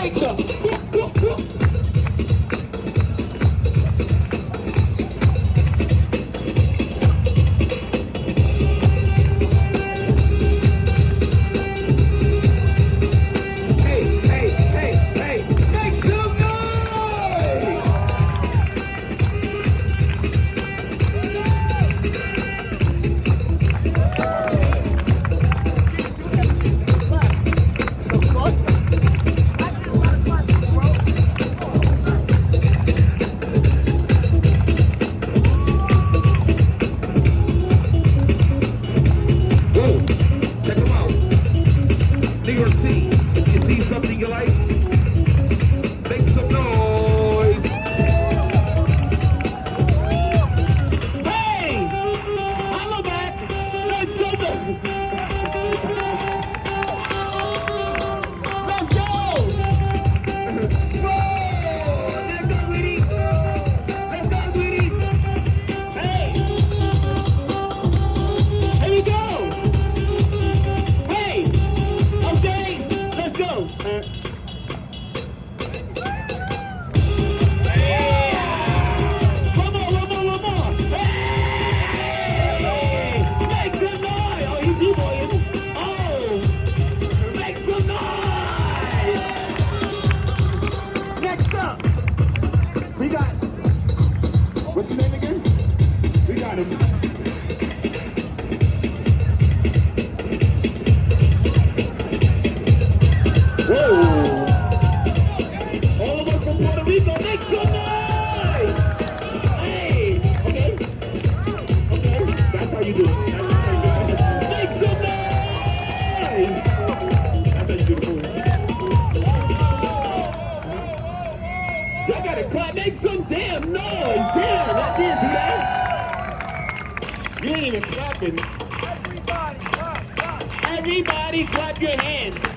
make some. What's his name again? We got him. Whoa! All of us from Puerto Rico, make some noise! Hey! Okay. Okay. That's how you do it. Make some noise! That's how you do the move. Y'all gotta clap. Make some damn noise. Damn, I can't do that. You ain't even clapping. Everybody clap your hands.